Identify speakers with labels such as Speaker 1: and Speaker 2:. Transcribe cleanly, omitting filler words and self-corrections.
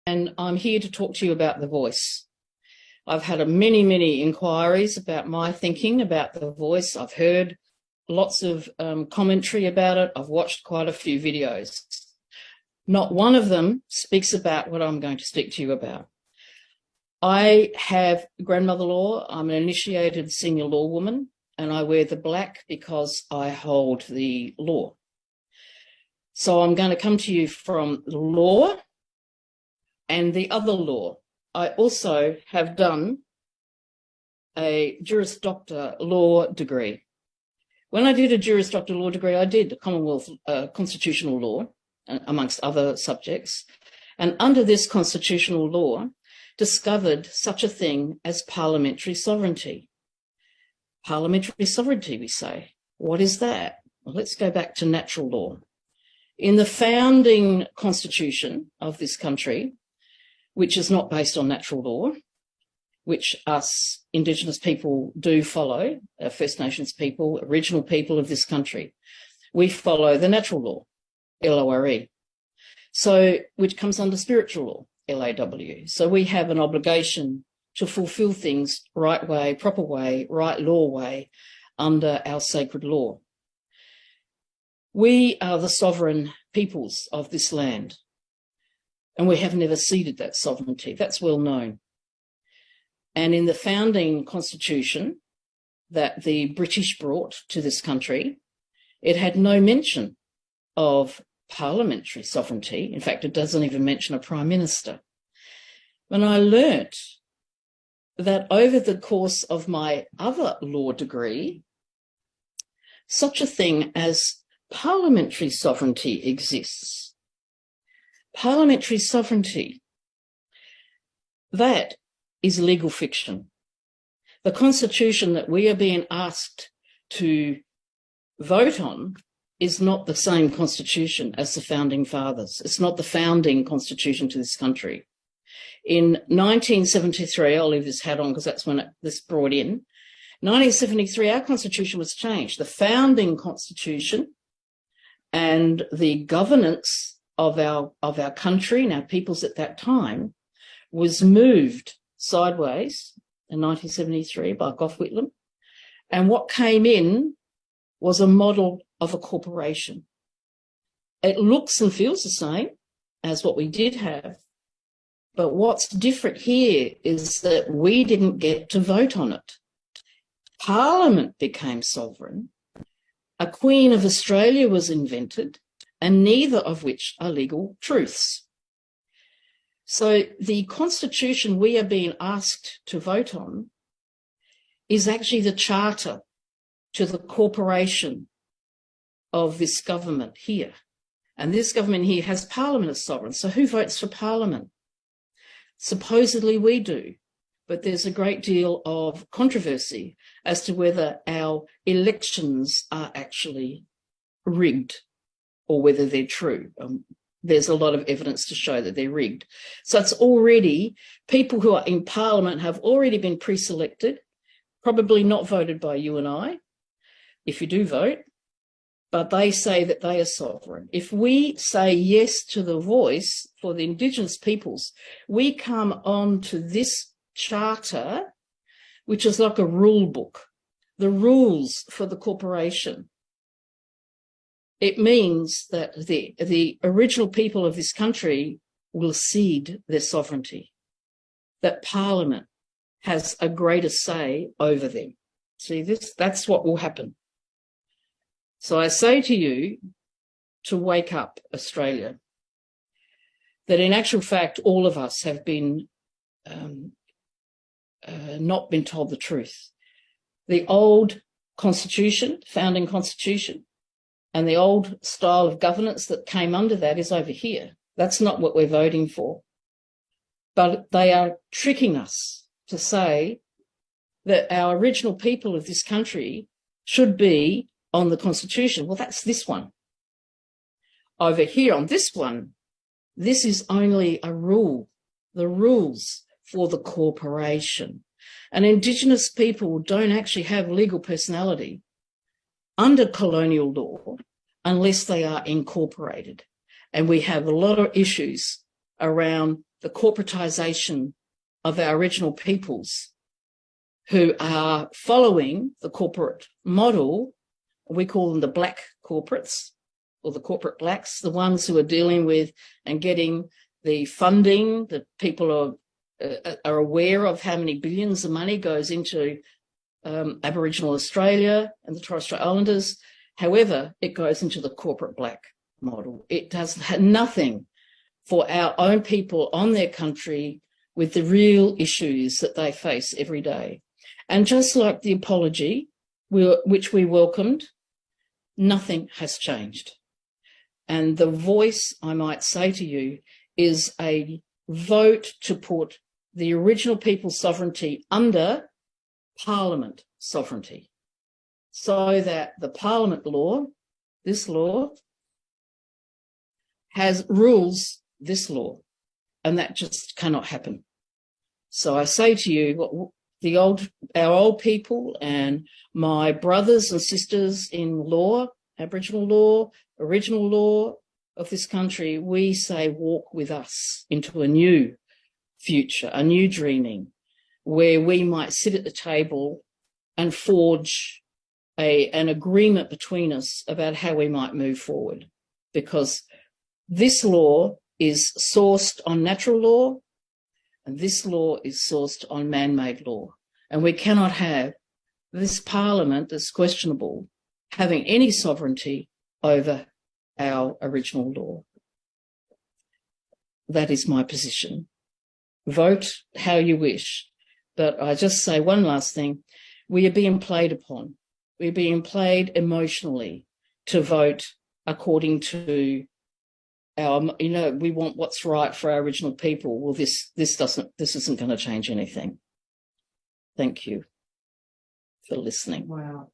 Speaker 1: and I'm here to talk to you about The Voice. I've had many inquiries about my thinking about The Voice. I've heard lots of commentary about it. I've watched quite a few videos. Not one of them speaks about what I'm going to speak to you about. I have grandmother law. I'm an initiated senior law woman, and I wear the black because I hold the law. So I'm going to come to you from the law and the other law. I also have done a Juris Doctor law degree. When I did a Juris Doctor law degree, I did Commonwealth constitutional law, amongst other subjects, and under this constitutional law, discovered such a thing as parliamentary sovereignty. Parliamentary sovereignty, we say. What is that? Well, let's go back to natural law. In the founding constitution of this country, which is not based on natural law, which us Indigenous people do follow, First Nations people, Aboriginal people of this country, we follow the natural law, LORE, so which comes under spiritual law, LAW. So we have an obligation to fulfil things right way, proper way, right law way under our sacred law. We are the sovereign peoples of this land, and we have never ceded that sovereignty. That's well known. And in the founding constitution that the British brought to this country, it had no mention of parliamentary sovereignty. In fact, it doesn't even mention a prime minister. When I learnt that over the course of my other law degree, such a thing as parliamentary sovereignty exists. Parliamentary sovereignty, that is legal fiction. The constitution that we are being asked to vote on is not the same constitution as the founding fathers. It's not the founding constitution to this country. In 1973, I'll leave this hat on because that's when this brought in. 1973, our constitution was changed. The founding constitution and the governance of our country and our peoples at that time was moved sideways in 1973 by Gough Whitlam. And what came in was a model of a corporation. It looks and feels the same as what we did have, but what's different here is that we didn't get to vote on it. Parliament became sovereign. A Queen of Australia was invented, and neither of which are legal truths. So the constitution we are being asked to vote on is actually the charter to the corporation of this government here. And this government here has Parliament as sovereign. So who votes for Parliament? Supposedly we do, but there's a great deal of controversy as to whether our elections are actually rigged or whether they're true. There's a lot of evidence to show that they're rigged. So it's already, people who are in Parliament have already been pre-selected, probably not voted by you and I, if you do vote, but they say that they are sovereign. If we say yes to the voice for the Indigenous peoples, we come on to this charter, which is like a rule book, the rules for the corporation. It means that the original people of this country will cede their sovereignty, that Parliament has a greater say over them. See, that's what will happen. So I say to you to wake up, Australia, that in actual fact, all of us have been not been told the truth. The old constitution, founding constitution, and the old style of governance that came under that is over here. That's not what we're voting for. But they are tricking us to say that our original people of this country should be on the constitution. Well, that's this one. Over here on this one, this is only a rule, the rules for the corporation. And Indigenous people don't actually have legal personality under colonial law unless they are incorporated. And we have a lot of issues around the corporatization of our original peoples who are following the corporate model. We call them the black corporates, or the corporate blacks, the ones who are dealing with and getting the funding that people are aware of how many billions of money goes into Aboriginal Australia and the Torres Strait Islanders. However, it goes into the corporate black model. It does nothing for our own people on their country with the real issues that they face every day. And just like the apology, which we welcomed, nothing has changed. And the voice, I might say to you, is a vote to put the original people's sovereignty under Parliament sovereignty, so that the Parliament law, this law, has rules this law, and that just cannot happen. So I say to you, our old people and my brothers and sisters in law, Aboriginal law, original law of this country, we say walk with us into a new future, a new dreaming, where we might sit at the table and forge an agreement between us about how we might move forward. Because this law is sourced on natural law, and this law is sourced on man-made law. And we cannot have this Parliament that's questionable having any sovereignty over our original law. That is my position. Vote how you wish. But I just say one last thing. We are being played upon. We're being played emotionally to vote according to our, we want what's right for our original people. Well, this isn't going to change anything. Thank you for listening.
Speaker 2: Wow.